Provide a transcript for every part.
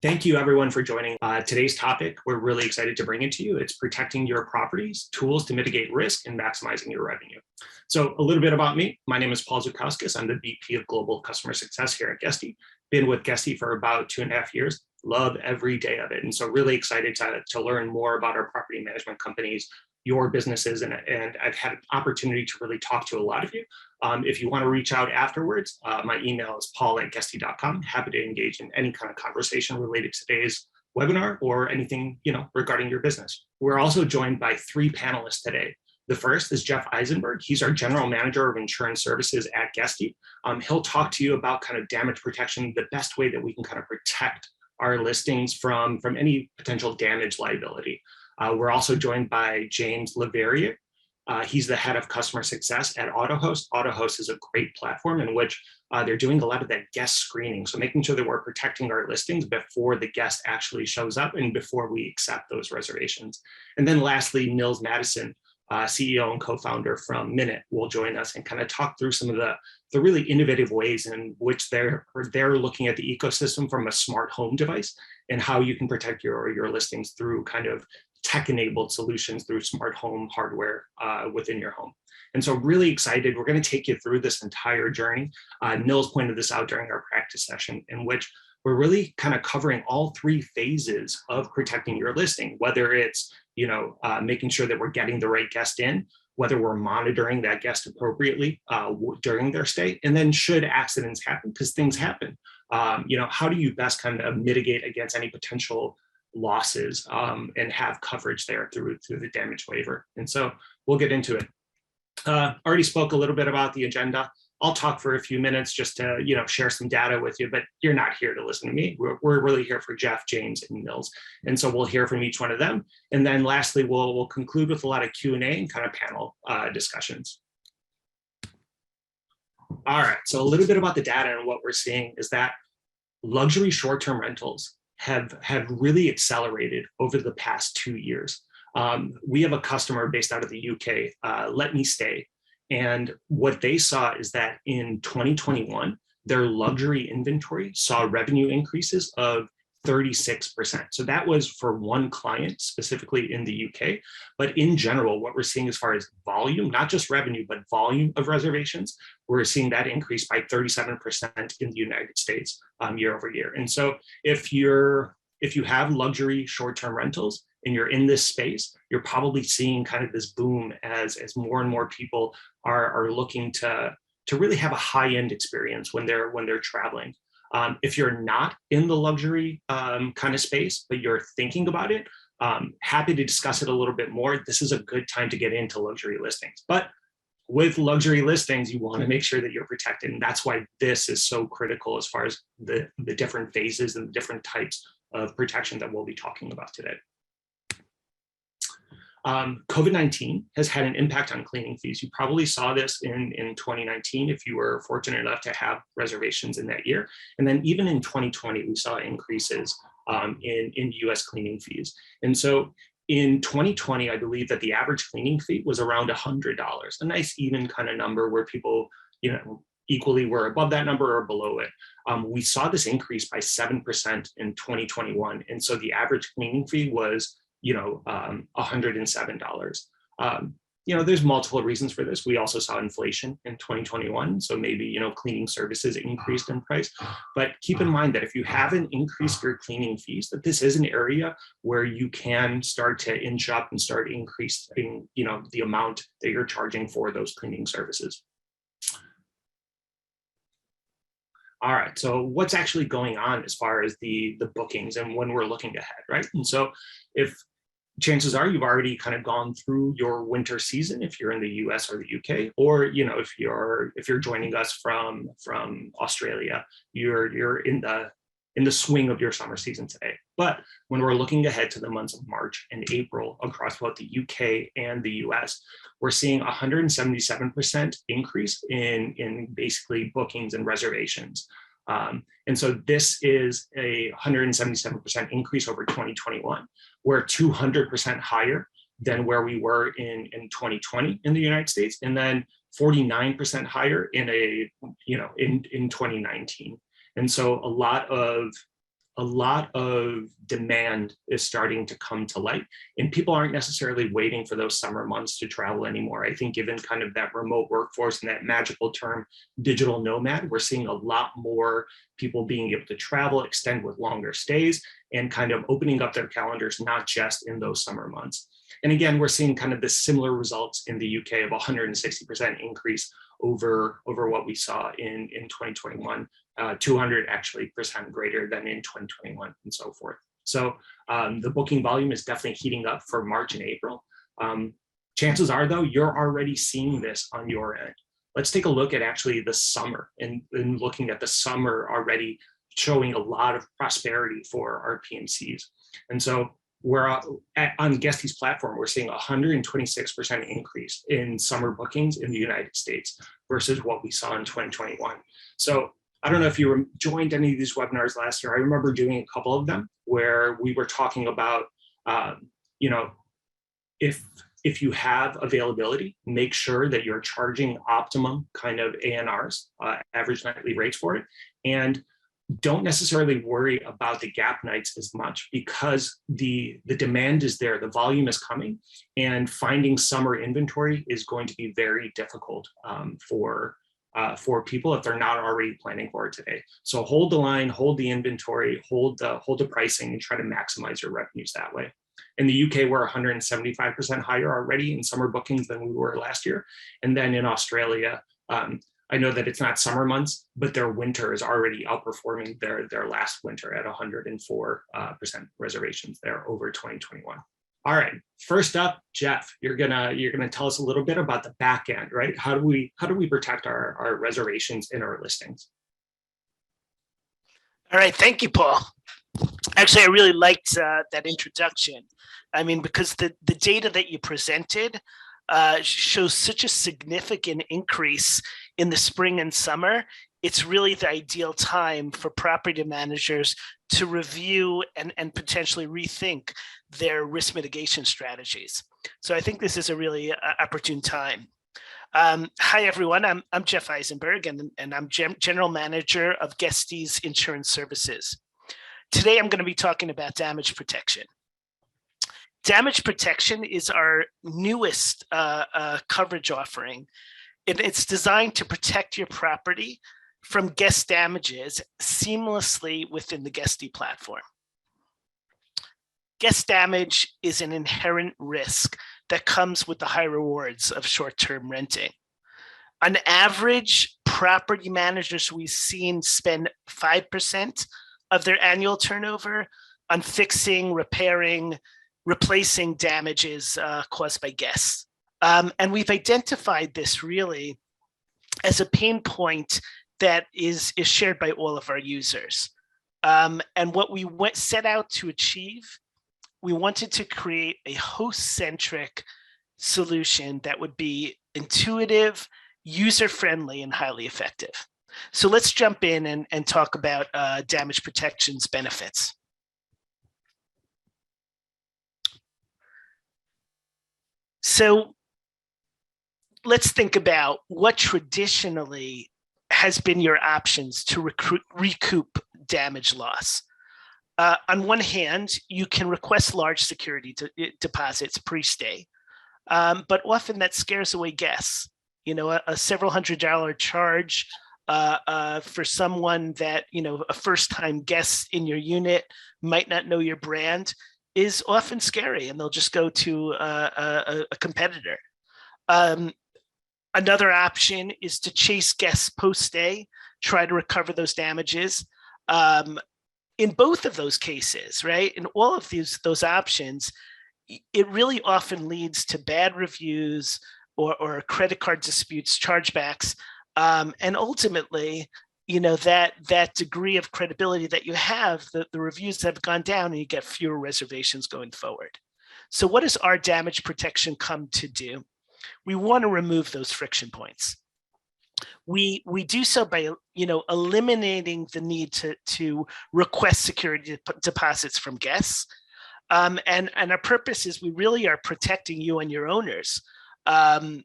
Thank you, everyone, for joining. Today's topic, we're really excited to bring it to you. It's protecting your properties, tools to mitigate risk and maximizing your revenue. So a little bit about me. My name is Paul Zukauskas. I'm the VP of Global Customer Success here at Guesty. Been with Guesty for about 2.5 years. Love every day of it. And so really excited to learn more about our property management companies, your businesses, and I've had an opportunity to really talk to a lot of you. If you want to reach out afterwards, my email is paul@guesty.com. Happy to engage in any kind of conversation related to today's webinar or anything regarding your business. We're also joined by 3 panelists today. The first is Jeff Eisenberg. He's our General Manager of Insurance Services at Guesty. He'll talk to you about kind of damage protection, the best way that we can kind of protect our listings from any potential damage liability. We're also joined by James Leverrier. He's the head of customer success at Autohost. Autohost is a great platform in which they're doing a lot of that guest screening. So making sure that we're protecting our listings before the guest actually shows up and before we accept those reservations. And then lastly, Nils Madison, CEO and co-founder from Minut, will join us and kind of talk through some of the really innovative ways in which they're looking at the ecosystem from a smart home device and how you can protect your listings through kind of tech-enabled solutions through smart home hardware within your home. And so really excited. We're going to take you through this entire journey. Nils pointed this out during our practice session, in which we're really kind of covering all 3 phases of protecting your listing, whether it's making sure that we're getting the right guest in, whether we're monitoring that guest appropriately during their stay, and then should accidents happen, because things happen, how do you best kind of mitigate against any potential losses and have coverage there through the damage waiver. And so we'll get into it. Already spoke a little bit about the agenda. I'll talk for a few minutes just to share some data with you, but you're not here to listen to me. We're really here for Jeff, James, and Nils. And so we'll hear from each one of them. And then lastly, we'll conclude with a lot of Q&A and kind of panel discussions. All right, so a little bit about the data, and what we're seeing is that luxury short-term rentals have really accelerated over the past 2 years. We have a customer based out of the UK, Let Me Stay. And what they saw is that in 2021, their luxury inventory saw revenue increases of 36%. So that was for one client specifically in the UK. But in general, what we're seeing as far as volume, not just revenue, but volume of reservations, we're seeing that increase by 37% in the United States year over year. And so if you have luxury short-term rentals and you're in this space, you're probably seeing kind of this boom as more and more people are looking to really have a high-end experience when they're traveling. If you're not in the luxury kind of space, but you're thinking about it, happy to discuss it a little bit more. This is a good time to get into luxury listings. But with luxury listings, you want to make sure that you're protected. And that's why this is so critical as far as the different phases and the different types of protection that we'll be talking about today. COVID-19 has had an impact on cleaning fees. You probably saw this in 2019 if you were fortunate enough to have reservations in that year. And then even in 2020, we saw increases in US cleaning fees. And so in 2020, I believe that the average cleaning fee was around $100, a nice even kind of number where people, equally were above that number or below it. We saw this increase by 7% in 2021. And so the average cleaning fee was $107. There's multiple reasons for this. We also saw inflation in 2021. So maybe, cleaning services increased in price. But keep in mind that if you haven't increased your cleaning fees, that this is an area where you can start to inch up and start increasing, the amount that you're charging for those cleaning services. All right, so what's actually going on as far as the bookings and when we're looking ahead, right? And so if chances are you've already kind of gone through your winter season if you're in the US or the UK, or if you're joining us from Australia, you're in the swing of your summer season today. But when we're looking ahead to the months of March and April across both the UK and the US, we're seeing 177% increase in basically bookings and reservations. And so this is a 177% increase over 2021. We're 200% higher than where we were in 2020 in the United States, and then 49% higher in 2019. And so a lot of a lot of demand is starting to come to light, and people aren't necessarily waiting for those summer months to travel anymore. I think given kind of that remote workforce and that magical term digital nomad, we're seeing a lot more people being able to travel, extend with longer stays, and kind of opening up their calendars, not just in those summer months. And again, we're seeing kind of the similar results in the UK of 160% increase over what we saw in 2021, 200 actually percent greater than in 2021 and so forth. So the booking volume is definitely heating up for March and April. Chances are though, you're already seeing this on your end. Let's take a look at actually the summer and looking at the summer already showing a lot of prosperity for our PMCs. And so we're on Guesty's platform, we're seeing 126% increase in summer bookings in the United States versus what we saw in 2021. So I don't know if you joined any of these webinars last year. I remember doing a couple of them where we were talking about, if you have availability, make sure that you're charging optimum kind of ANRs, average nightly rates for it, and don't necessarily worry about the gap nights as much because the demand is there, the volume is coming, and finding summer inventory is going to be very difficult for people if they're not already planning for it today. So hold the line, hold the inventory, hold the pricing, and try to maximize your revenues that way. In the UK, we're 175% higher already in summer bookings than we were last year. And then in Australia, I know that it's not summer months, but their winter is already outperforming their last winter at 104% reservations there over 2021. All right, first up, Jeff, you're gonna tell us a little bit about the back end, right? How do we protect our reservations in our listings? All right, thank you, Paul. Actually, I really liked that introduction. I mean, because the data that you presented shows such a significant increase in the spring and summer. It's really the ideal time for property managers to review and potentially rethink their risk mitigation strategies. So I think this is a really opportune time. Hi, everyone. I'm Jeff Eisenberg, and I'm General Manager of Guesty's Insurance Services. Today, I'm going to be talking about damage protection. Damage protection is our newest coverage offering, and it's designed to protect your property from guest damages seamlessly within the Guesty platform. Guest damage is an inherent risk that comes with the high rewards of short-term renting. On average, property managers we've seen spend 5% of their annual turnover on fixing, repairing, replacing damages caused by guests. And we've identified this really as a pain point that is shared by all of our users. And what we set out to achieve, we wanted to create a host-centric solution that would be intuitive, user-friendly, and highly effective. So let's jump in and talk about damage protection's benefits. So let's think about what traditionally has been your options to recoup damage loss. On one hand, you can request large security deposits pre-stay, but often that scares away guests. You know, a several $100 charge for someone that, you know, a first-time guest in your unit might not know your brand is often scary, and they'll just go to a competitor. Another option is to chase guests post-stay, try to recover those damages. In both of those cases, right, in all of those options, it really often leads to bad reviews or credit card disputes, chargebacks, and ultimately, you know, that degree of credibility that you have, the reviews have gone down and you get fewer reservations going forward. So what does our damage protection come to do? We want to remove those friction points. We do so by, you know, eliminating the need to request security deposits from guests. And our purpose is we really are protecting you and your owners by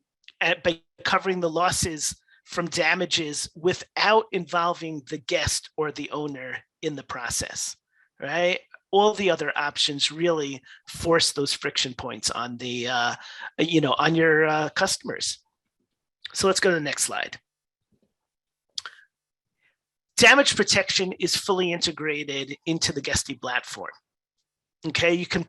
covering the losses from damages without involving the guest or the owner in the process. right? All the other options really force those friction points on the, on your customers. So let's go to the next slide. Damage protection is fully integrated into the Guesty platform. Okay, you can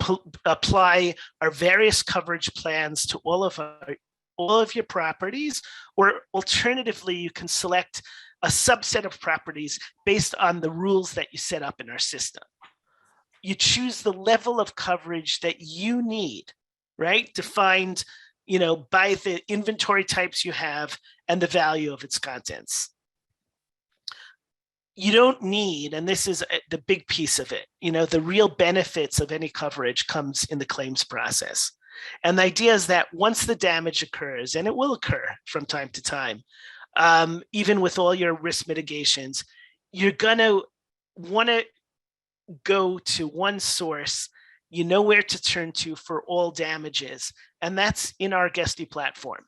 apply our various coverage plans to all of your properties, or alternatively, you can select a subset of properties based on the rules that you set up in our system. You choose the level of coverage that you need, right? Defined, by the inventory types you have and the value of its contents. You don't need, and this is the big piece of it, the real benefits of any coverage comes in the claims process. And the idea is that once the damage occurs, and it will occur from time to time, even with all your risk mitigations, you're going to want to go to one source, where to turn to for all damages, and that's in our Guesty platform.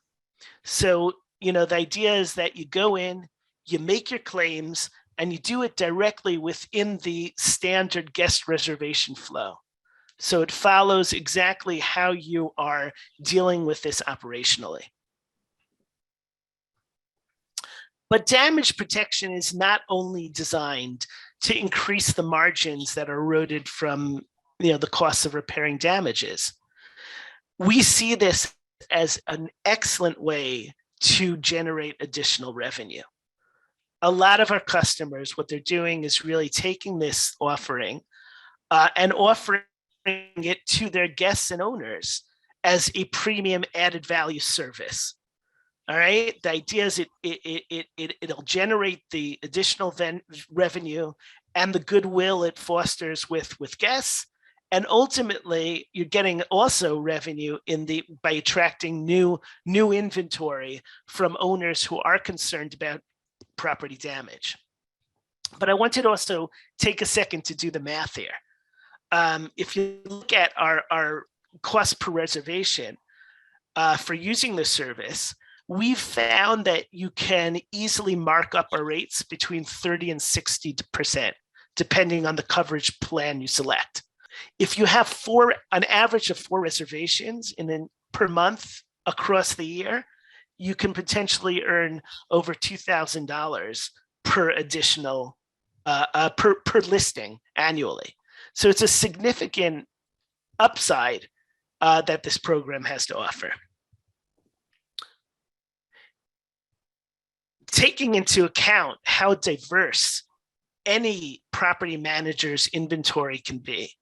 So, the idea is that you go in, you make your claims, and you do it directly within the standard guest reservation flow. So it follows exactly how you are dealing with this operationally. But damage protection is not only designed to increase the margins that are eroded from the costs of repairing damages. We see this as an excellent way to generate additional revenue. A lot of our customers, what they're doing is really taking this offering and offering it to their guests and owners as a premium added value service. All right. The idea is it'll generate the additional revenue and the goodwill it fosters with guests. And ultimately, you're getting also revenue by attracting new inventory from owners who are concerned about property damage. But I wanted to also take a second to do the math here. If you look at our cost per reservation for using the service, we've found that you can easily mark up our rates between 30 and 60%, depending on the coverage plan you select. If you have an average of 4 reservations per month across the year, you can potentially earn over $2,000 per additional per listing annually. So it's a significant upside that this program has to offer. Taking into account how diverse any property manager's inventory can be,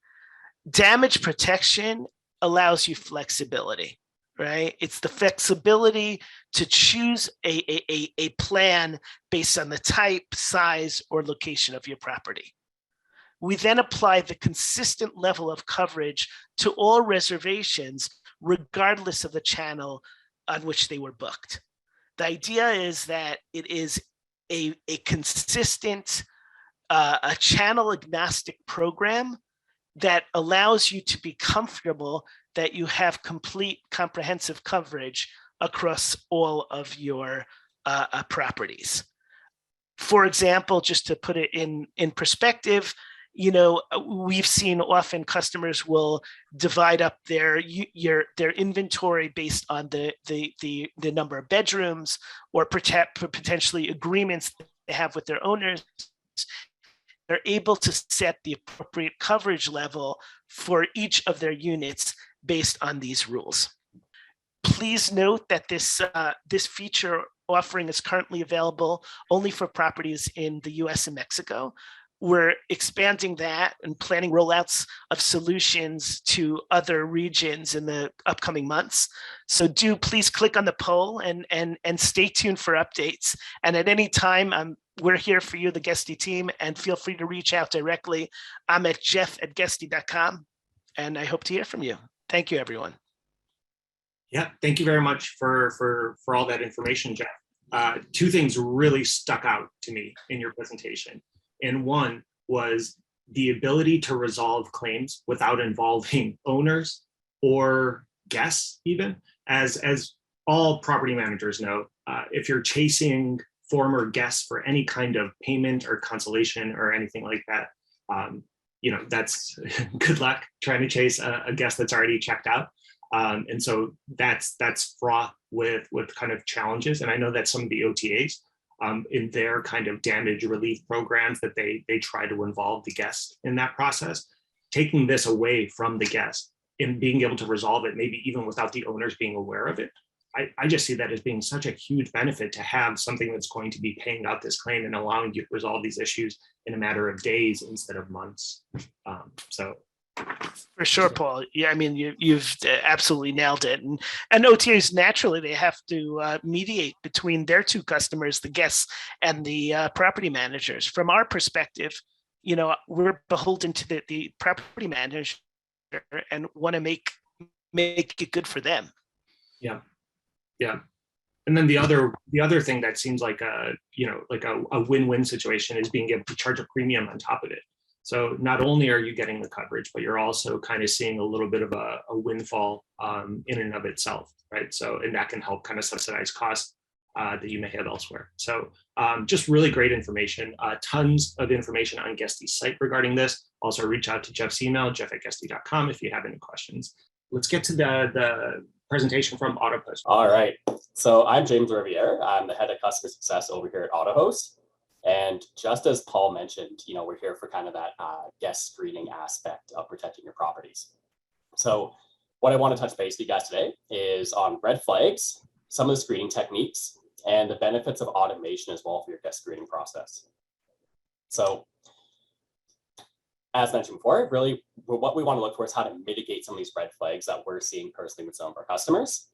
damage protection allows you flexibility, right? It's the flexibility to choose a plan based on the type, size, or location of your property. We then apply the consistent level of coverage to all reservations, regardless of the channel on which they were booked. The idea is that it is a consistent, a channel agnostic program that allows you to be comfortable that you have complete comprehensive coverage across all of your properties. For example, just to put it in perspective, we've seen often customers will divide up their inventory based on the number of bedrooms or potentially agreements they have with their owners. They're able to set the appropriate coverage level for each of their units based on these rules. Please note that this feature offering is currently available only for properties in the US and Mexico. We're expanding that and planning rollouts of solutions to other regions in the upcoming months. So please click on the poll and stay tuned for updates. And at any time, we're here for you, the Guesty team, and feel free to reach out directly. I'm at jeff@guesty.com, and I hope to hear from you. Thank you, everyone. Yeah, thank you very much for all that information, Jeff. 2 things really stuck out to me in your presentation. And one was the ability to resolve claims without involving owners or guests even. As all property managers know, if you're chasing former guests for any kind of payment or consolation or anything like that, that's good luck trying to chase a guest that's already checked out. And so that's fraught with kind of challenges. And I know that some of the OTAs in their kind of damage relief programs that they try to involve the guest in that process, taking this away from the guest and being able to resolve it, maybe even without the owners being aware of it. I just see that as being such a huge benefit to have something that's going to be paying out this claim and allowing you to resolve these issues in a matter of days instead of months. For sure, Paul. Yeah, I mean, you've absolutely nailed it. And OTAs, naturally, they have to mediate between their two customers, the guests and the property managers. From our perspective, we're beholden to the property manager and want to make it good for them. Yeah. And then the other thing that seems like a win-win situation is being able to charge a premium on top of it. So not only are you getting the coverage, but you're also kind of seeing a little bit of a windfall in and of itself, right? So, and that can help kind of subsidize costs that you may have elsewhere. So just really great information, tons of information on Guesty's site regarding this. Also reach out to Jeff's email, jeff@guesty.com if you have any questions. Let's get to the presentation from Autohost. All right, so I'm James Riviere. I'm the head of customer success over here at Autohost. And just as Paul mentioned, we're here for kind of that guest screening aspect of protecting your properties. So what I want to touch base with you guys today is on red flags, some of the screening techniques, and the benefits of automation as well for your guest screening process. So as mentioned before, really what we want to look for is how to mitigate some of these red flags that we're seeing personally with some of our customers.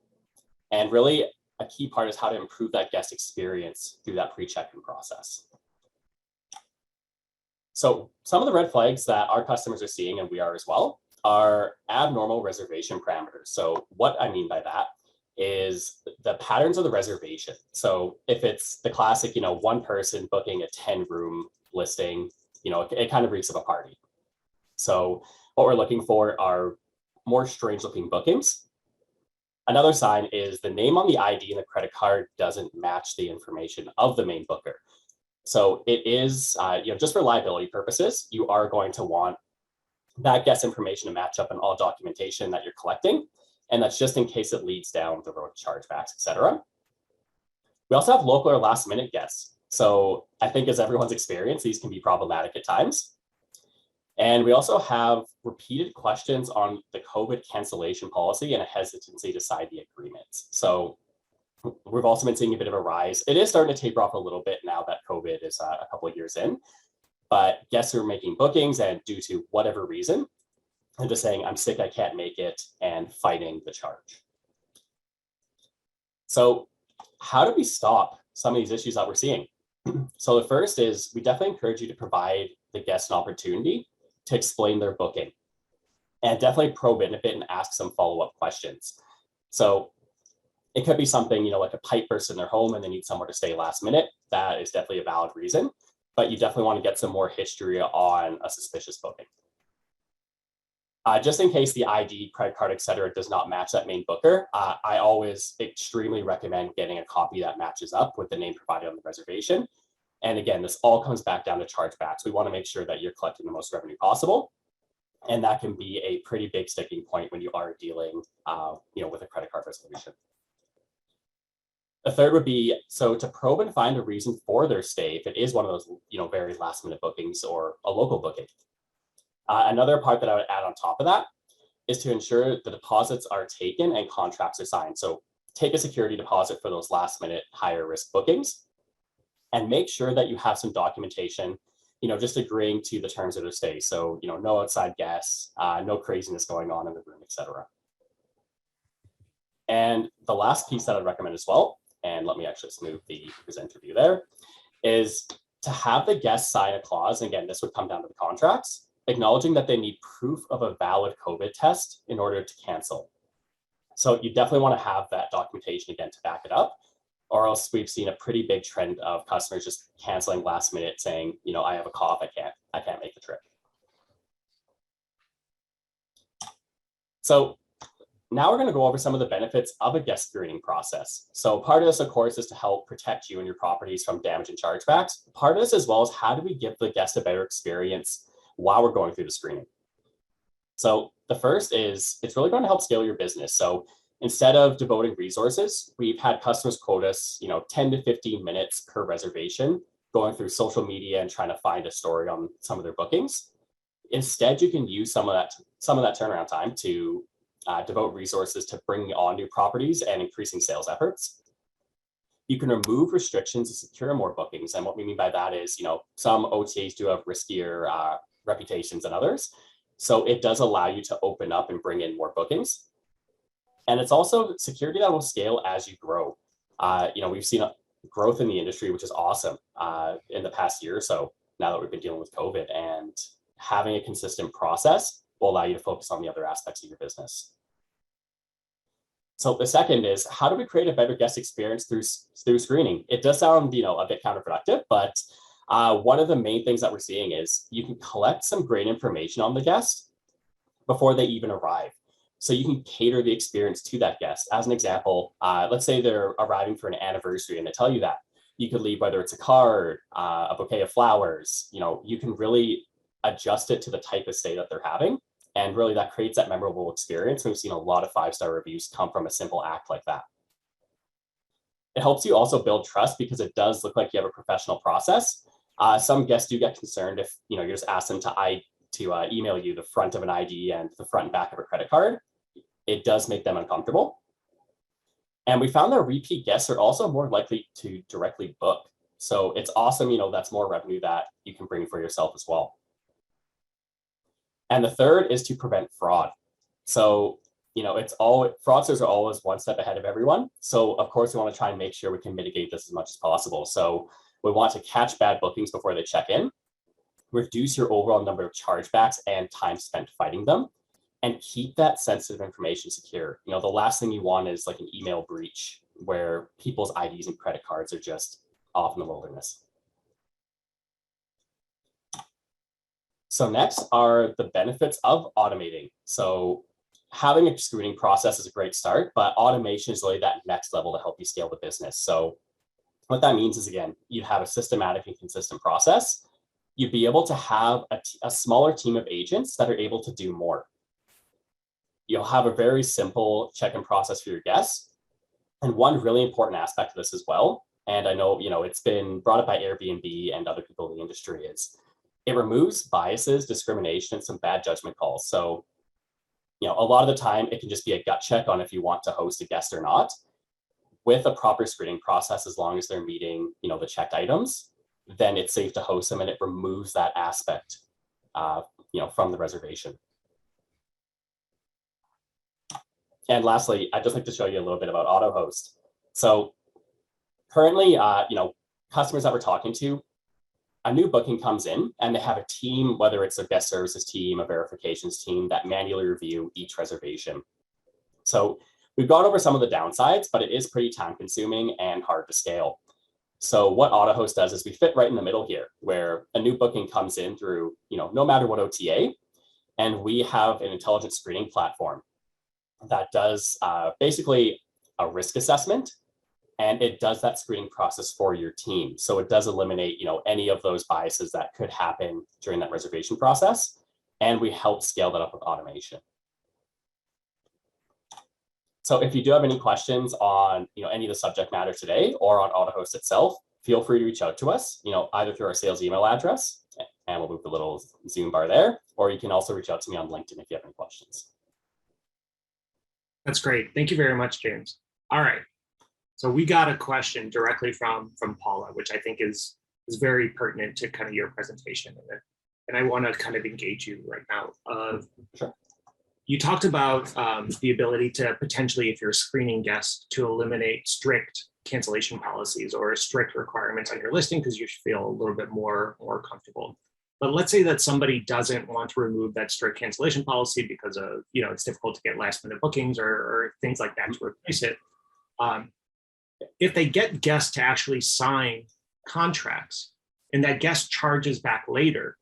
And really a key part is how to improve that guest experience through that pre-check-in process. So some of the red flags that our customers are seeing, and we are as well, are abnormal reservation parameters. So what I mean by that is the patterns of the reservation. So if it's the classic, one person booking a 10-room listing, it kind of reeks of a party. So what we're looking for are more strange looking bookings. Another sign is the name on the ID and the credit card doesn't match the information of the main booker. So it is, just for liability purposes, you are going to want that guest information to match up in all documentation that you're collecting. And that's just in case it leads down the road to chargebacks, et cetera. We also have local or last minute guests. So I think as everyone's experienced, these can be problematic at times. And we also have repeated questions on the COVID cancellation policy and a hesitancy to sign the agreements. So we've also been seeing a bit of a rise. It is starting to taper off a little bit now that COVID is a couple of years in, but guests are making bookings and due to whatever reason, and just saying, I'm sick, I can't make it, and fighting the charge. So how do we stop some of these issues that we're seeing? So the first is we definitely encourage you to provide the guest an opportunity to explain their booking and definitely probe it a bit and ask some follow-up questions. So it could be something, like a pipe burst in their home and they need somewhere to stay last minute. That is definitely a valid reason, but you definitely want to get some more history on a suspicious booking. Just in case the ID, credit card, et cetera, does not match that main booker, I always extremely recommend getting a copy that matches up with the name provided on the reservation. And again, this all comes back down to chargebacks. We want to make sure that you're collecting the most revenue possible. And that can be a pretty big sticking point when you are dealing with a credit card resolution. The third would be, so to probe and find a reason for their stay, if it is one of those very last minute bookings or a local booking. Another part that I would add on top of that is to ensure the deposits are taken and contracts are signed. So take a security deposit for those last minute higher risk bookings and make sure that you have some documentation, just agreeing to the terms of their stay. So, no outside guests, no craziness going on in the room, et cetera. And the last piece that I'd recommend as well, and let me actually just move the presenter view there, is to have the guests sign a clause. And again, this would come down to the contracts, acknowledging that they need proof of a valid COVID test in order to cancel. So you definitely want to have that documentation again to back it up, or else we've seen a pretty big trend of customers just canceling last minute saying, I have a cough, I can't make the trip. So now we're going to go over some of the benefits of a guest screening process. So part of this, of course, is to help protect you and your properties from damage and chargebacks. Part of this as well is how do we give the guest a better experience while we're going through the screening. So the first is it's really going to help scale your business. So instead of devoting resources, we've had customers quote us, 10 to 15 minutes per reservation going through social media and trying to find a story on some of their bookings. Instead, you can use some of that turnaround time to devote resources to bringing on new properties and increasing sales efforts. You can remove restrictions to secure more bookings. And what we mean by that is, some OTAs do have riskier reputations than others. So it does allow you to open up and bring in more bookings. And it's also security that will scale as you grow. We've seen a growth in the industry, which is awesome in the past year or so, now that we've been dealing with COVID. And having a consistent process will allow you to focus on the other aspects of your business. So the second is, how do we create a better guest experience through screening? It does sound, a bit counterproductive, but one of the main things that we're seeing is you can collect some great information on the guest before they even arrive. So you can cater the experience to that guest. As an example, let's say they're arriving for an anniversary and they tell you that. You could leave, whether it's a card, a bouquet of flowers, you can really adjust it to the type of stay that they're having. And really that creates that memorable experience. We've seen a lot of 5-star reviews come from a simple act like that. It helps you also build trust because it does look like you have a professional process. Some guests do get concerned if you just ask them to email you the front of an ID and the front and back of a credit card. It does make them uncomfortable. And we found that repeat guests are also more likely to directly book. So it's awesome, that's more revenue that you can bring for yourself as well. And the third is to prevent fraud. So, fraudsters are always one step ahead of everyone. So of course we want to try and make sure we can mitigate this as much as possible. So we want to catch bad bookings before they check in, reduce your overall number of chargebacks and time spent fighting them, and keep that sensitive information secure. The last thing you want is like an email breach where people's IDs and credit cards are just off in the wilderness. So next are the benefits of automating. So having a screening process is a great start, but automation is really that next level to help you scale the business. So what that means is, again, you have a systematic and consistent process. You'd be able to have a smaller team of agents that are able to do more. You'll have a very simple check-in process for your guests. And one really important aspect of this as well, and I know, it's been brought up by Airbnb and other people in the industry, is it removes biases, discrimination, and some bad judgment calls. So, a lot of the time it can just be a gut check on if you want to host a guest or not. With a proper screening process, as long as they're meeting, the checked items, then it's safe to host them and it removes that aspect, from the reservation. And lastly, I'd just like to show you a little bit about Autohost. So currently, customers that we're talking to, a new booking comes in and they have a team, whether it's a guest services team, a verifications team, that manually review each reservation. So we've gone over some of the downsides, but it is pretty time consuming and hard to scale. So what Autohost does is we fit right in the middle here, where a new booking comes in through, no matter what OTA, and we have an intelligent screening platform that does basically a risk assessment, and it does that screening process for your team. So it does eliminate, any of those biases that could happen during that reservation process. And we help scale that up with automation. So if you do have any questions on, any of the subject matter today or on Autohost itself, feel free to reach out to us, either through our sales email address, and we'll move the little Zoom bar there, or you can also reach out to me on LinkedIn if you have any questions. That's great. Thank you very much, James. All right. So we got a question directly from Paula, which I think is very pertinent to kind of your presentation. And I want to kind of engage you right now. Sure. You talked about the ability to potentially, if you're a screening guest, to eliminate strict cancellation policies or strict requirements on your listing because you feel a little bit more comfortable. But let's say that somebody doesn't want to remove that strict cancellation policy because of, it's difficult to get last minute bookings or things like that to replace it. If they get guests to actually sign contracts and that guest charges back later,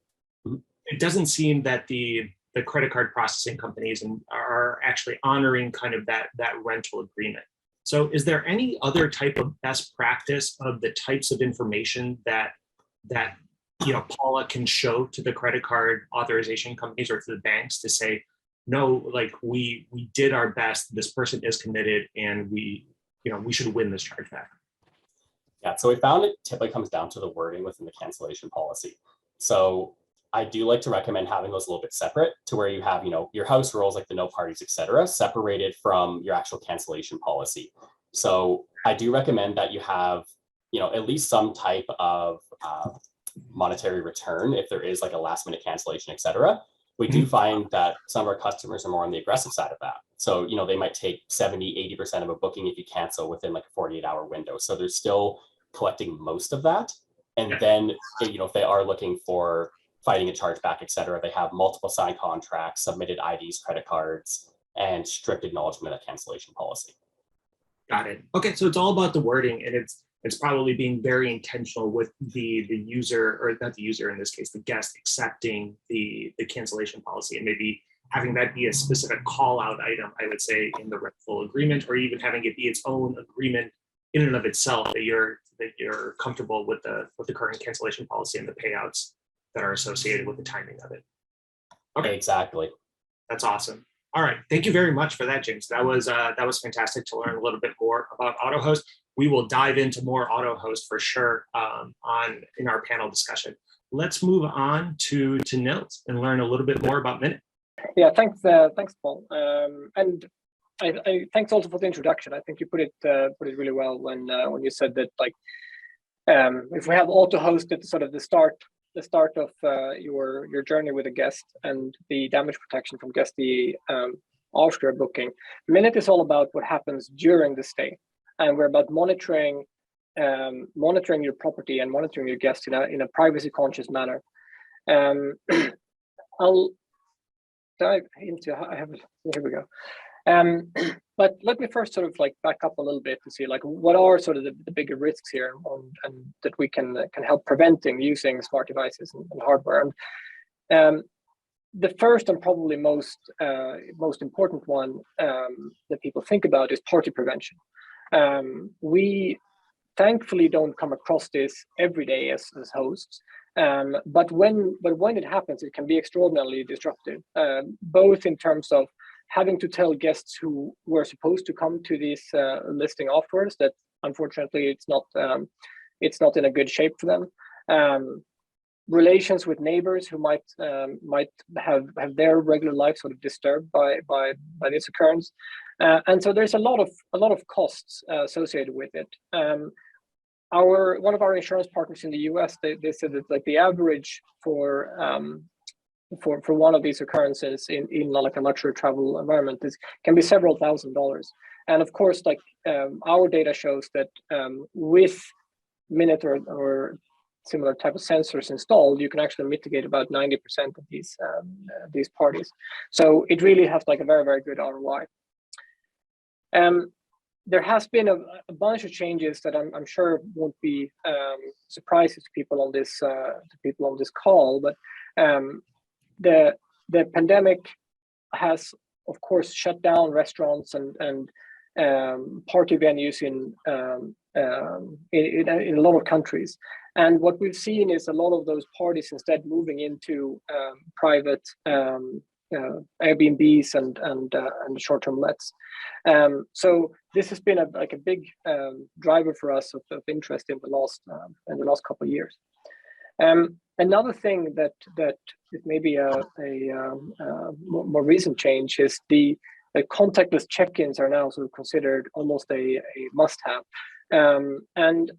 it doesn't seem that the credit card processing companies are actually honoring kind of that rental agreement. So is there any other type of best practice of the types of information that Paula can show to the credit card authorization companies or to the banks to say, no, like we did our best. This person is committed, and we should win this chargeback. Yeah, so we found it typically comes down to the wording within the cancellation policy. So I do like to recommend having those a little bit separate to where you have, your house rules like the no parties, etc., separated from your actual cancellation policy. So I do recommend that you have, at least some type of monetary return if there is like a last minute cancellation, etc. We do find that some of our customers are more on the aggressive side of that. So, they might take 70, 80% of a booking if you cancel within like a 48-hour window. So they're still collecting most of that. And then, if they are looking for fighting a chargeback, etc., they have multiple signed contracts, submitted IDs, credit cards, and strict acknowledgement of cancellation policy. Got it. Okay, so it's all about the wording, and it's probably being very intentional with the user, or not the user in this case, the guest accepting the cancellation policy, and maybe having that be a specific call out item, I would say, in the rental agreement, or even having it be its own agreement in and of itself, that you're comfortable with the current cancellation policy and the payouts that are associated with the timing of it. Okay, exactly. That's awesome. All right, thank you very much for that, James. That was fantastic to learn a little bit more about Autohost. We will dive into more Autohost for sure in our panel discussion. Let's move on to Nils and learn a little bit more about Minut. Yeah, thanks, Paul. And I thanks also for the introduction. I think you put it really well when you said that, like, if we have Autohost at sort of the start of your journey with a guest, and the damage protection from Guesty after a booking, Minut is all about what happens during the stay, and we're about monitoring your property and monitoring your guests in a privacy conscious manner. I'll dive into here we go. But let me first sort of like back up a little bit to see like what are sort of the bigger risks here, and that we can help preventing using smart devices and hardware. And the first and probably most important one that people think about is party prevention. We thankfully don't come across this every day as hosts. But when it happens, it can be extraordinarily disruptive, both in terms of having to tell guests who were supposed to come to these listing offers that unfortunately it's not in a good shape for them. Relations with neighbors who might have their regular life sort of disturbed by this occurrence, and so there's a lot of costs associated with it. One of our insurance partners in the US, they said that like the average for one of these occurrences in like a luxury travel environment can be several $1,000s. And of course, like our data shows that with Minut or similar type of sensors installed, you can actually mitigate about 90% of these parties. So it really has like a very, very good ROI. There has been a bunch of changes that I'm sure won't be surprises to people on this call, but the pandemic has, of course, shut down restaurants and party venues in a lot of countries. And what we've seen is a lot of those parties instead moving into private Airbnbs and short-term lets. So this has been a big driver for us of interest in the last couple of years. Another thing that is maybe a more recent change is the contactless check-ins are now sort of considered almost a must-have. And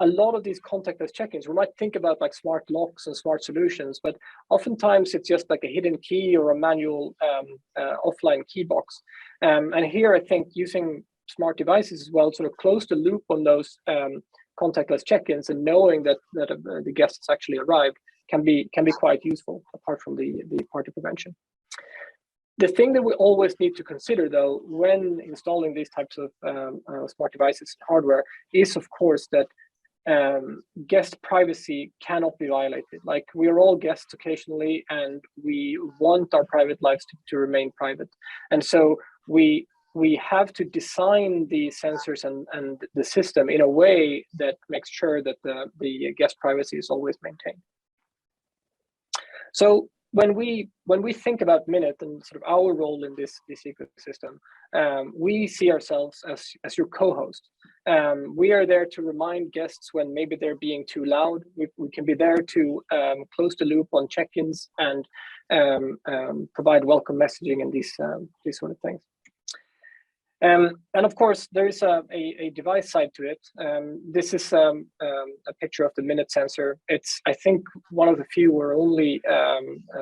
a lot of these contactless check-ins, we might think about like smart locks and smart solutions, but oftentimes it's just like a hidden key or a manual offline key box. And here I think using smart devices as well, sort of close the loop on those contactless check-ins, and knowing that the guest has actually arrived can be quite useful, apart from the party prevention. The thing that we always need to consider, though, when installing these types of smart devices and hardware is, of course, that guest privacy cannot be violated. Like, we are all guests occasionally, and we want our private lives to remain private. And so we have to design the sensors and the system in a way that makes sure that the guest privacy is always maintained. So when we think about Minut and sort of our role in this ecosystem, we see ourselves as your co-host. We are there to remind guests when maybe they're being too loud. We can be there to close the loop on check-ins and provide welcome messaging and these sort of things. And of course, there is a device side to it. This is a picture of the Minut sensor. It's, I think, one of the few or only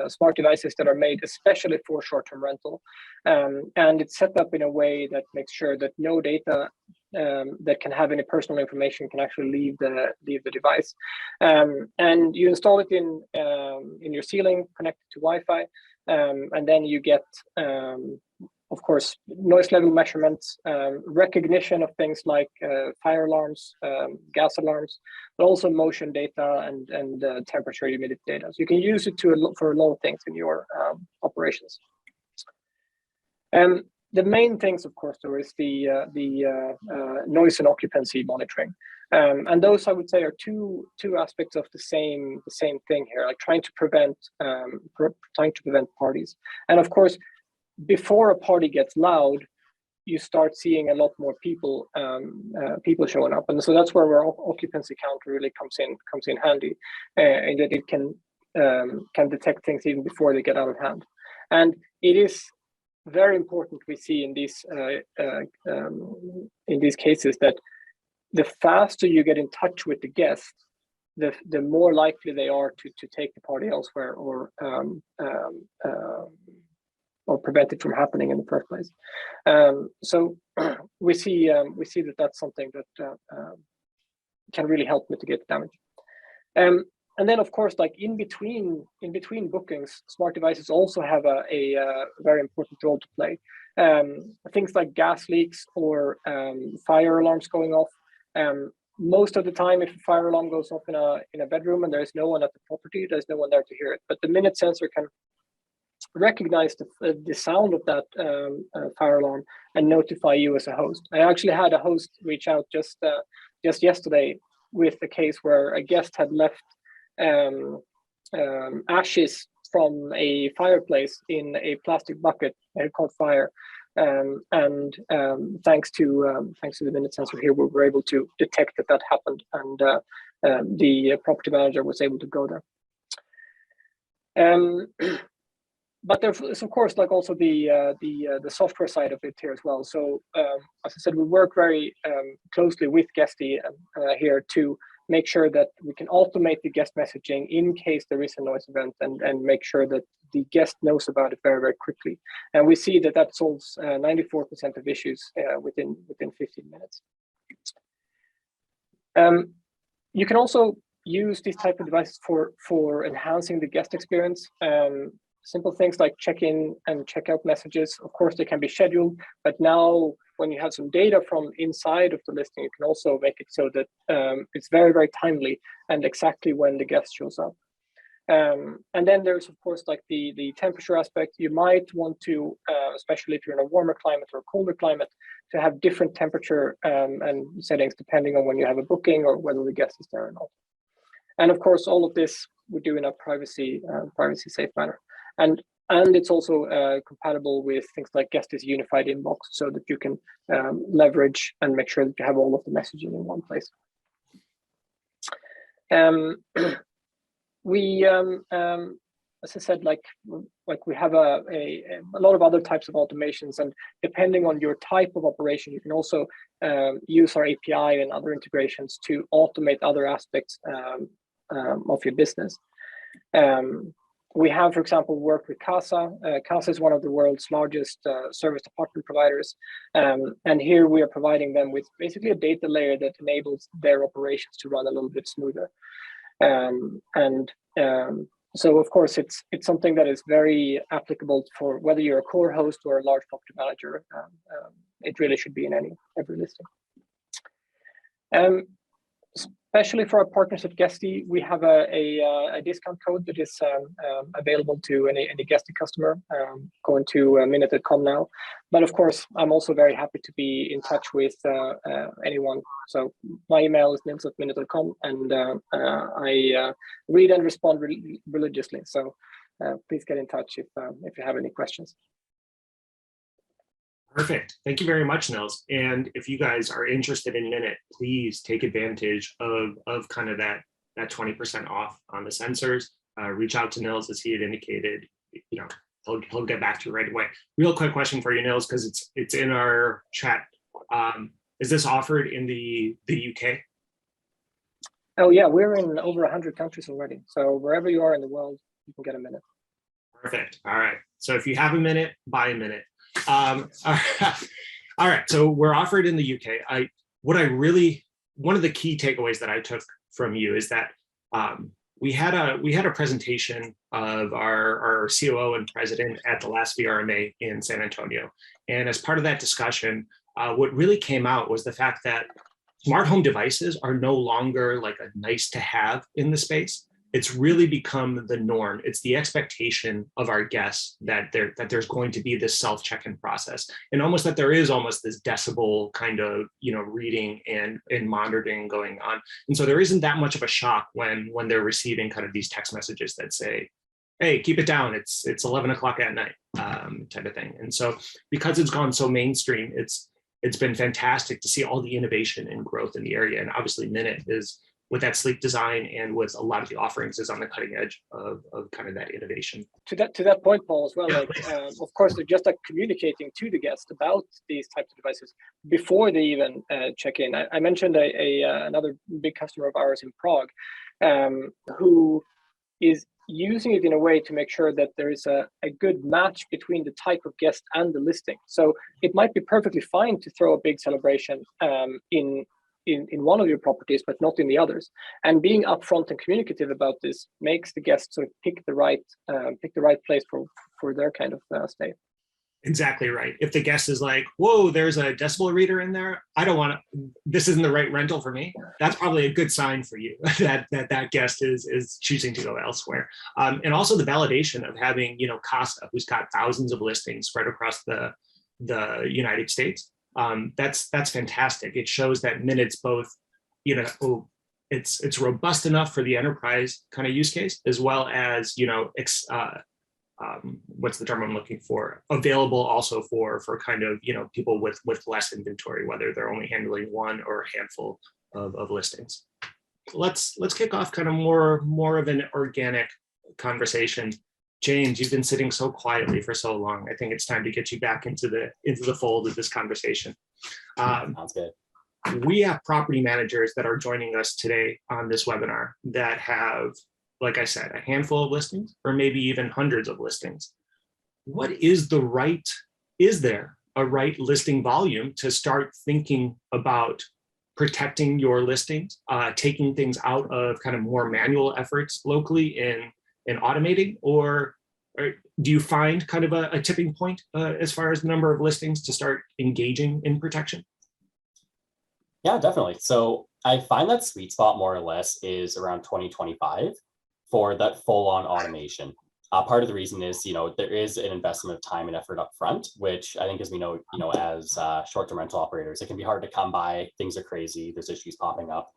smart devices that are made especially for short-term rental. And it's set up in a way that makes sure that no data that can have any personal information can actually leave the device. And you install it in your ceiling, connected to Wi-Fi, and then you get of course, noise level measurements, recognition of things like fire alarms, gas alarms, but also motion data and temperature, humidity data. So you can use it for a lot of things in your operations. The main things, of course, though, is the noise and occupancy monitoring, and those I would say are two aspects of the same thing here, like trying to prevent parties, and of course, before a party gets loud, you start seeing a lot more people showing up, and so that's where our occupancy counter really comes in handy, in that it can detect things even before they get out of hand. And it is very important, we see in these cases, that the faster you get in touch with the guest, the more likely they are to take the party elsewhere or prevent it from happening in the first place. So we see that that's something that can really help mitigate the damage. And then, of course, like in between bookings, smart devices also have a very important role to play. Things like gas leaks or fire alarms going off. Most of the time, if a fire alarm goes off in a bedroom and there's no one at the property, there's no one there to hear it. But the Minut sensor can recognize the sound of that fire alarm and notify you as a host. I actually had a host reach out just yesterday with a case where a guest had left ashes from a fireplace in a plastic bucket that had caught fire, and thanks to the Minut sensor here, we were able to detect that happened, and the property manager was able to go there. But there's, of course, like also the software side of it here as well. So as I said, we work very closely with Guesty here to make sure that we can automate the guest messaging in case there is a noise event, and make sure that the guest knows about it very, very quickly. And we see that solves 94% of issues within 15 minutes. You can also use these type of devices for enhancing the guest experience. Simple things like check-in and check-out messages, of course, they can be scheduled, but now when you have some data from inside of the listing, you can also make it so that it's very, very timely and exactly when the guest shows up. And then there's, of course, like the temperature aspect. You might want to, especially if you're in a warmer climate or a colder climate, to have different temperature and settings depending on when you have a booking or whether the guest is there or not. And of course, all of this we do in a privacy safe manner. And it's also compatible with things like Guesty's unified inbox, so that you can leverage and make sure that you have all of the messaging in one place. We, as I said, like we have a lot of other types of automations, and depending on your type of operation, you can also use our API and other integrations to automate other aspects of your business. We have, for example, worked with Casa. Casa is one of the world's largest service apartment providers. And here we are providing them with basically a data layer that enables their operations to run a little bit smoother. So, of course, it's something that is very applicable for whether you're a core host or a large property manager. It really should be in every listing. Especially for our partners at Guesty, we have a discount code that is available to any Guesty customer. Going to minut.com now. But of course, I'm also very happy to be in touch with anyone. So my email is nils@minut.com, and I read and respond religiously. So please get in touch if you have any questions. Perfect. Thank you very much, Nils. And if you guys are interested in Minut, please take advantage of kind of that 20% off on the sensors. Reach out to Nils, as he had indicated. You know, he'll get back to you right away. Real quick question for you, Nils, because it's in our chat. Is this offered in the UK? Oh yeah, we're in over 100 countries already. So wherever you are in the world, you can get a Minut. Perfect. All right. So if you have a Minut, buy a Minut. All right. So we're offered in the UK. One of the key takeaways that I took from you is that we had a presentation of our COO and president at the last VRMA in San Antonio. And as part of that discussion, what really came out was the fact that smart home devices are no longer like a nice to have in the space. It's really become the norm. It's the expectation of our guests that there's going to be this self-check-in process, and almost that there is almost this decibel kind of, you know, reading and monitoring going on. And so there isn't that much of a shock when they're receiving kind of these text messages that say, hey, keep it down, it's 11 o'clock at night, type of thing. And so because it's gone so mainstream, it's been fantastic to see all the innovation and growth in the area. And obviously Minut is, with that sleek design and with a lot of the offerings, is on the cutting edge of kind of that innovation. To that point, Paul, as well, like of course, they're just like communicating to the guest about these types of devices before they even check in. I mentioned another big customer of ours in Prague, who is using it in a way to make sure that there is a good match between the type of guest and the listing. So it might be perfectly fine to throw a big celebration in one of your properties, but not in the others. And being upfront and communicative about this makes the guests sort of pick the right place for their kind of stay. Exactly right. If the guest is like, whoa, there's a decibel reader in there, I don't want to, this isn't the right rental for me, that's probably a good sign for you that guest is choosing to go elsewhere. And also the validation of having, you know, Costa, who's got thousands of listings spread across the United States. That's fantastic. It shows that Minut's both, you know, it's robust enough for the enterprise kind of use case, as well as, you know, what's the term I'm looking for? Available also for kind of, you know, people with less inventory, whether they're only handling one or a handful of listings. Let's kick off kind of more of an organic conversation. James, you've been sitting so quietly for so long. I think it's time to get you back into the fold of this conversation. Sounds good. We have property managers that are joining us today on this webinar that have, like I said, a handful of listings, or maybe even hundreds of listings. Is there a right listing volume to start thinking about protecting your listings, taking things out of kind of more manual efforts locally in automating, or do you find kind of a tipping point as far as the number of listings to start engaging in protection? Yeah, definitely. So I find that sweet spot more or less is around 2025 for that full-on automation. Part of the reason is, you know, there is an investment of time and effort up front, which I think, as we know, you know, as short-term rental operators, it can be hard to come by. Things are crazy. There's issues popping up.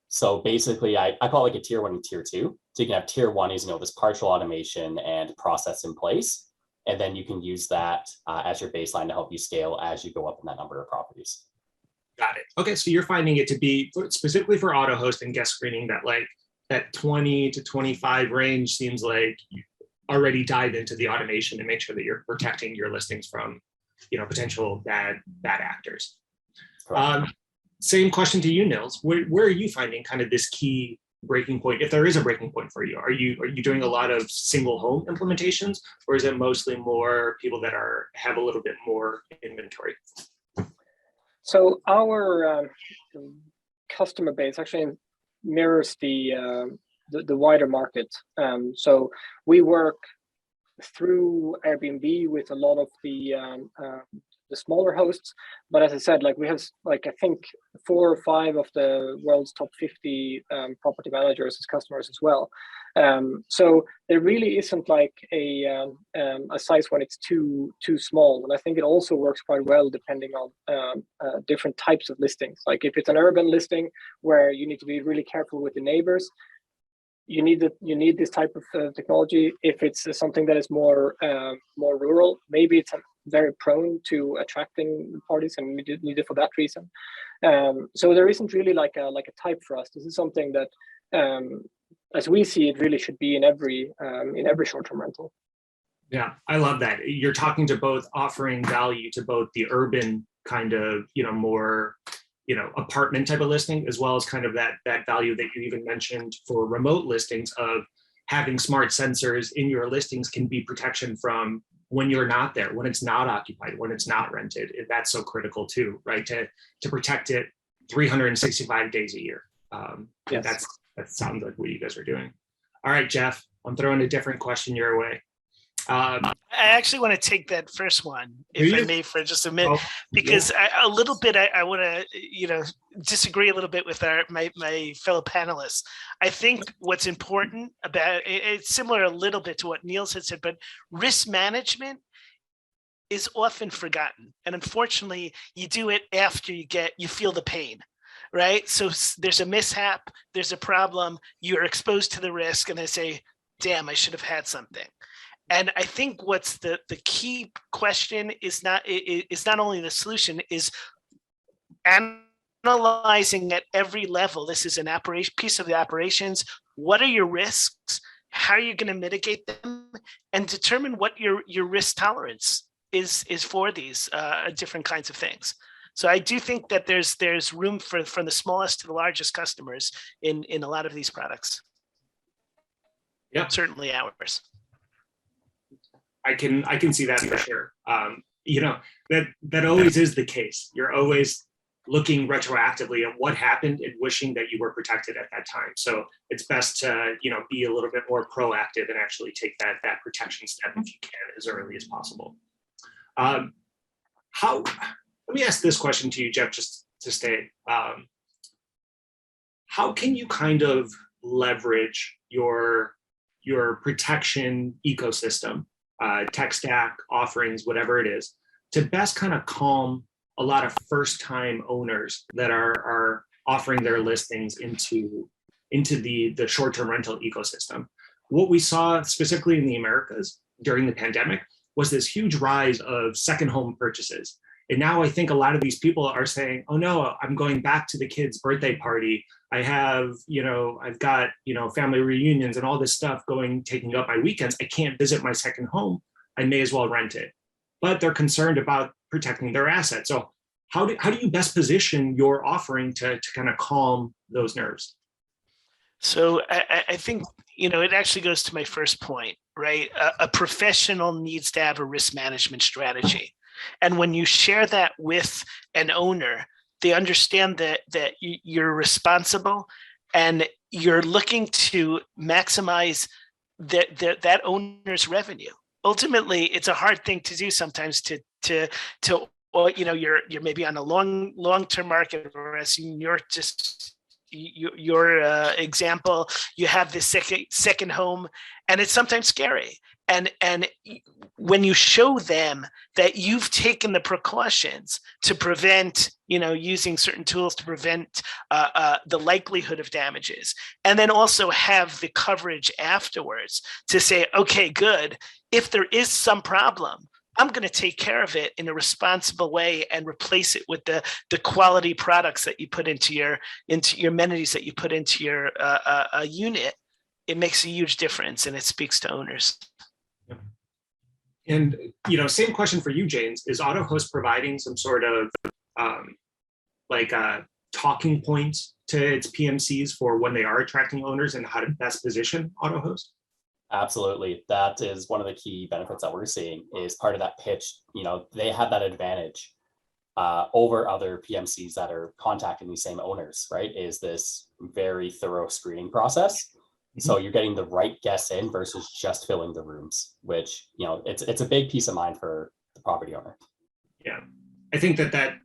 So basically, I call it like a tier 1 and tier 2. So you can have tier 1 is, you know, this partial automation and process in place, and then you can use that as your baseline to help you scale as you go up in that number of properties. Got it. Okay, so you're finding it to be specifically for Autohost and guest screening that 20 to 25 range seems like you already dive into the automation and make sure that you're protecting your listings from, you know, potential bad actors. Same question to you, Nils. Where are you finding kind of this key breaking point, if there is a breaking point for you? Are you doing a lot of single home implementations, or is it mostly more people that have a little bit more inventory? So our customer base actually mirrors the wider market. So we work through Airbnb with a lot of the smaller hosts, but as I said, like we have like I think 4 or 5 of the world's top 50 property managers as customers as well. So there really isn't like a size when it's too small, and I think it also works quite well depending on different types of listings. Like if it's an urban listing where you need to be really careful with the neighbors, you need this type of technology. If it's something that is more rural, maybe it's very prone to attracting parties, and we need it for that reason. So there isn't really like a type for us. This is something that, as we see it, really should be in every short-term rental. Yeah, I love that. You're talking to both offering value to both the urban kind of, more, apartment type of listing, as well as kind of that value that you even mentioned for remote listings of having smart sensors in your listings can be protection from when you're not there, when it's not occupied, when it's not rented. That's so critical too, right? To protect it 365 days a year. Yes. That sounds like what you guys are doing. All right, Jeff, I'm throwing a different question your way. I actually want to take that first one, if I may, for just a minute, because I want to, disagree a little bit with my fellow panelists. I think what's important about it's similar a little bit to what Niels had said, but risk management is often forgotten, and unfortunately, you do it after you feel the pain. Right. So there's a mishap, there's a problem, you're exposed to the risk, and they say, damn, I should have had something. And I think what's the key question is not only the solution, is analyzing at every level. This is an piece of the operations. What are your risks? How are you going to mitigate them? And determine what your risk tolerance is for these different kinds of things. So I do think that there's room from the smallest to the largest customers in a lot of these products. Yeah, certainly ours. I can see that for sure. That always is the case. You're always looking retroactively at what happened and wishing that you were protected at that time. So it's best to be a little bit more proactive and actually take that protection step if you can as early as possible. Let me ask this question to you, Jeff, just to stay. How can you kind of leverage your protection ecosystem, tech stack, offerings, whatever it is, to best kind of calm a lot of first-time owners that are offering their listings into the short-term rental ecosystem? What we saw specifically in the Americas during the pandemic was this huge rise of second home purchases. And now I think a lot of these people are saying, oh no, I'm going back to the kid's birthday party. I've got, family reunions and all this stuff taking up my weekends. I can't visit my second home. I may as well rent it. But they're concerned about protecting their assets. So how do you best position your offering to kind of calm those nerves? So I think, it actually goes to my first point, right? A professional needs to have a risk management strategy. And when you share that with an owner, they understand that you're responsible and you're looking to maximize that owner's revenue. Ultimately, it's a hard thing to do sometimes you're maybe on a long-term market, whereas you're just your example, you have this second home, and it's sometimes scary. And when you show them that you've taken the precautions to prevent, using certain tools to prevent the likelihood of damages, and then also have the coverage afterwards to say, okay, good, if there is some problem, I'm going to take care of it in a responsible way and replace it with the quality products that you put into your amenities that you put into your unit. It makes a huge difference, and it speaks to owners. And same question for you, James. Is Autohost providing some sort of talking points to its PMCs for when they are attracting owners and how to best position Autohost? Absolutely. That is one of the key benefits that we're seeing is part of that pitch. They have that advantage over other PMCs that are contacting these same owners, right? Is this very thorough screening process. So you're getting the right guests in versus just filling the rooms, which, it's a big peace of mind for the property owner. Yeah, I think that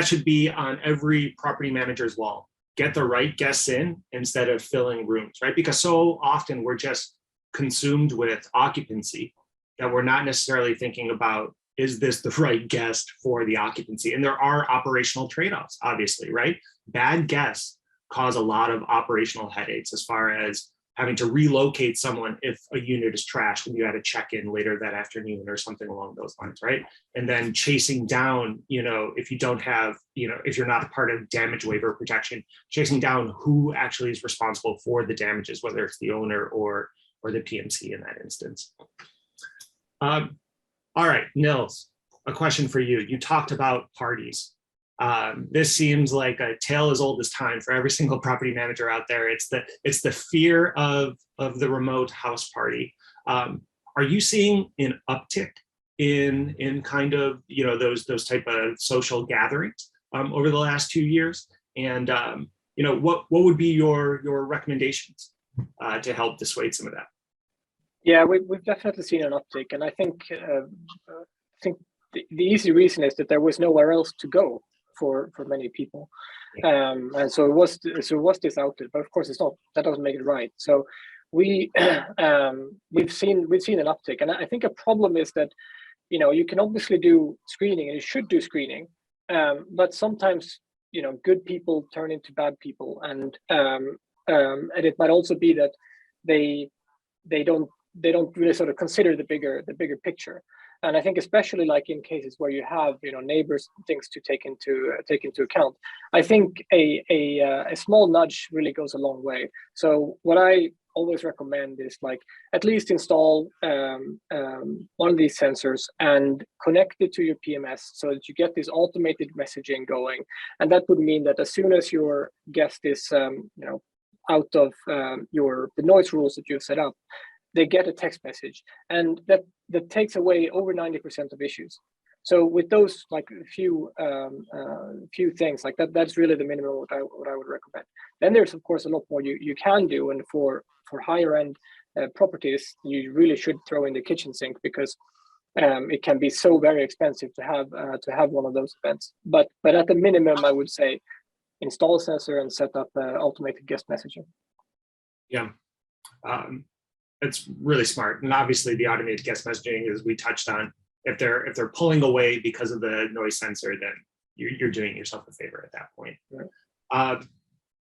should be on every property manager's wall. Get the right guests in instead of filling rooms, right? Because so often we're just consumed with occupancy that we're not necessarily thinking about, is this the right guest for the occupancy? And there are operational trade-offs, obviously, right? Bad guests cause a lot of operational headaches as far as having to relocate someone if a unit is trashed and you had to check in later that afternoon or something along those lines, right? And then chasing down, if you don't have, if you're not a part of damage waiver protection, chasing down who actually is responsible for the damages, whether it's the owner or the PMC in that instance. All right, Nils, a question for you. You talked about parties. This seems like a tale as old as time for every single property manager out there. It's the fear of the remote house party. Are you seeing an uptick in kind of those type of social gatherings over the last 2 years? And what would be your recommendations to help dissuade some of that? Yeah, we've definitely seen an uptick, and I think the easy reason is that there was nowhere else to go for many people, and so it was this outlet. But of course, it's not. That doesn't make it right. So we've seen an uptick, and I think a problem is that you can obviously do screening, and you should do screening, but sometimes good people turn into bad people, and it might also be that they don't really sort of consider the bigger picture. And I think especially like in cases where you have neighbors, things to take into account, I think a small nudge really goes a long way. So what I always recommend is like at least install one of these sensors and connect it to your PMS so that you get this automated messaging going. And that would mean that as soon as your guest is out of the noise rules that you've set up, they get a text message, and that takes away over 90% of issues. So with those like few things like that, that's really the minimum what I would recommend. Then there's of course a lot more you can do, and for higher end properties, you really should throw in the kitchen sink, because it can be so very expensive to have one of those events. But at the minimum, I would say install a sensor and set up automated guest messaging. Yeah. It's really smart. And obviously the automated guest messaging, as we touched on, if they're pulling away because of the noise sensor, then you're doing yourself a favor at that point. Right. All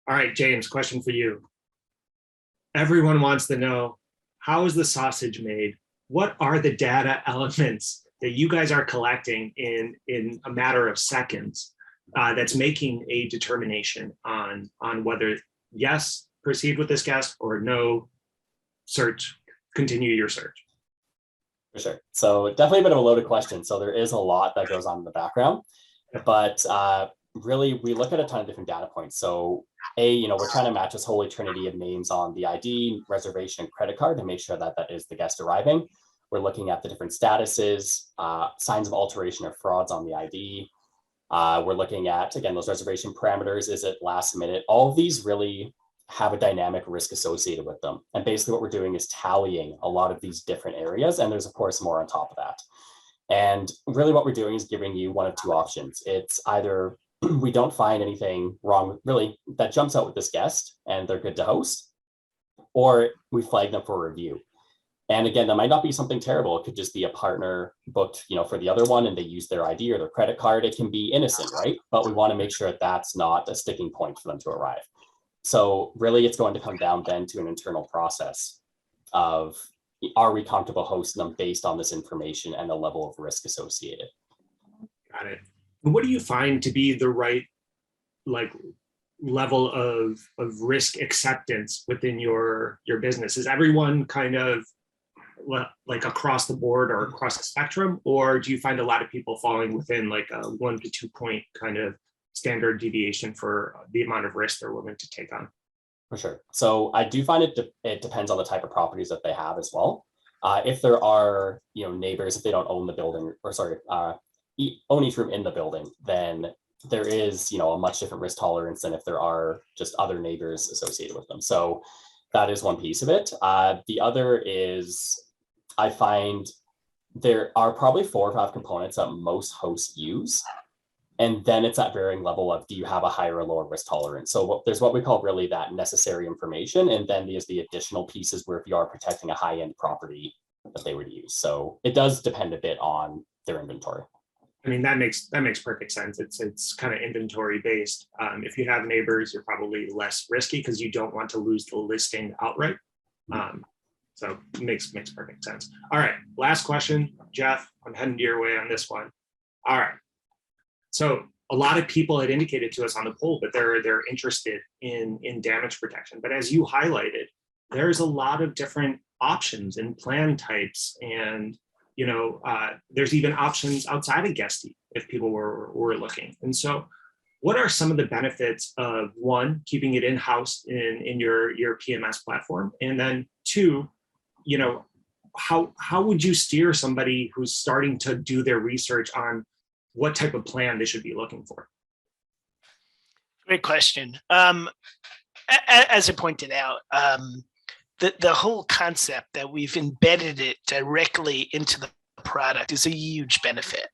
right, James, question for you. Everyone wants to know, how is the sausage made? What are the data elements that you guys are collecting in a matter of seconds that's making a determination on whether yes, proceed with this guest, or no, continue your search? For sure. So definitely a bit of a loaded question. So there is a lot that goes on in the background, but really we look at a ton of different data points. So we're trying to match this holy trinity of names on the ID, reservation, and credit card to make sure that is the guest arriving. We're looking at the different statuses, signs of alteration or frauds on the ID. We're looking at, again, those reservation parameters. Is it last minute? All of these really have a dynamic risk associated with them. And basically what we're doing is tallying a lot of these different areas. And there's of course more on top of that. And really what we're doing is giving you one of two options. It's either we don't find anything wrong really that jumps out with this guest and they're good to host, or we flag them for review. And again, that might not be something terrible. It could just be a partner booked, for the other one and they use their ID or their credit card. It can be innocent, right? But we want to make sure that that's not a sticking point for them to arrive. So really it's going to come down then to an internal process of, are we comfortable hosting them based on this information and the level of risk associated? Got it. And what do you find to be the right level of risk acceptance within your business? Is everyone kind of like across the board or across the spectrum, or do you find a lot of people falling within like a 1 to 2 point kind of standard deviation for the amount of risk they're willing to take on? For sure. So I do find it depends on the type of properties that they have as well. If there are neighbors, if they don't own the building, or sorry, own each room in the building, then there is a much different risk tolerance than if there are just other neighbors associated with them. So that is one piece of it. The other is, I find there are probably 4 or 5 components that most hosts use. And then it's that varying level of, do you have a higher or lower risk tolerance? So there's what we call really that necessary information. And then there's the additional pieces where if you are protecting a high-end property that they would use. So it does depend a bit on their inventory. I mean, that makes perfect sense. It's kind of inventory based. If you have neighbors, you're probably less risky because you don't want to lose the listing outright. So makes perfect sense. All right, last question, Jeff. I'm heading your way on this one. All right. So a lot of people had indicated to us on the poll that they're interested in damage protection. But as you highlighted, there's a lot of different options and plan types, and there's even options outside of Guesty if people were looking. And so, what are some of the benefits of, one, keeping it in-house in your PMS platform, and then two, how would you steer somebody who's starting to do their research on what type of plan they should be looking for? Great question. As I pointed out, the whole concept that we've embedded it directly into the product is a huge benefit,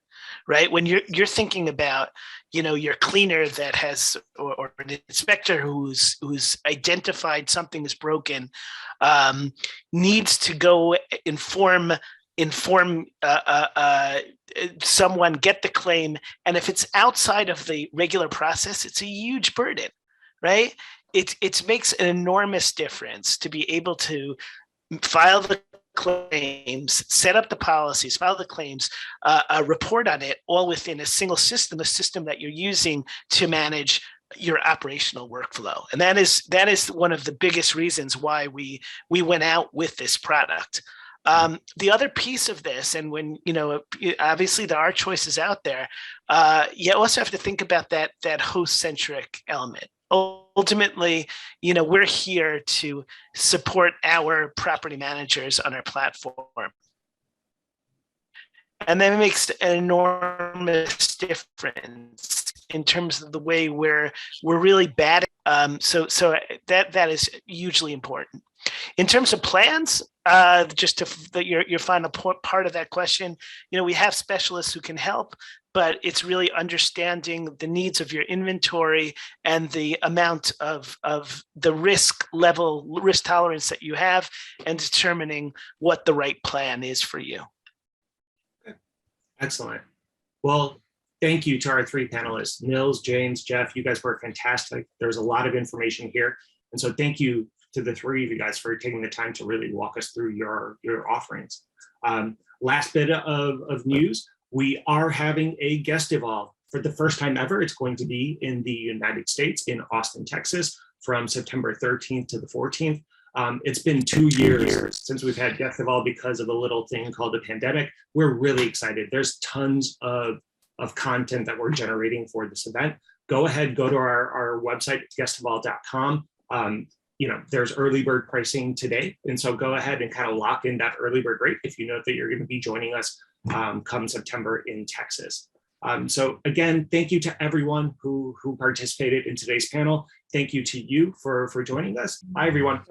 right? When you're thinking about, your cleaner that has, or an inspector who's identified something is broken, needs to go inform someone, get the claim, and if it's outside of the regular process, it's a huge burden, right? It makes an enormous difference to be able to file the claims, set up the policies, file the claims, report on it, all within a single system, a system that you're using to manage your operational workflow. And that is one of the biggest reasons why we went out with this product. The other piece of this, and when, obviously there are choices out there, you also have to think about that host-centric element. Ultimately, we're here to support our property managers on our platform. And that makes an enormous difference in terms of the way we're really bad. So that is hugely important. In terms of plans, just to your final part of that question, we have specialists who can help, but it's really understanding the needs of your inventory and the amount of the risk tolerance that you have, and determining what the right plan is for you. Excellent. Well, thank you to our three panelists, Nils, James, Jeff. You guys were fantastic. There's a lot of information here. And so thank you to the three of you guys for taking the time to really walk us through your offerings. Last bit of news, we are having a guest evolve for the first time ever. It's going to be in the United States, in Austin, Texas, from September 13th to the 14th. It's been 2 years since we've had Guest Evolve because of a little thing called the pandemic. We're really excited. There's tons of content that we're generating for this event. Go ahead, go to our website, guestevolve.com. There's early bird pricing today. And so go ahead and kind of lock in that early bird rate if you know that you're going to be joining us come September in Texas. So again, thank you to everyone who participated in today's panel. Thank you to you for joining us. Bye, everyone.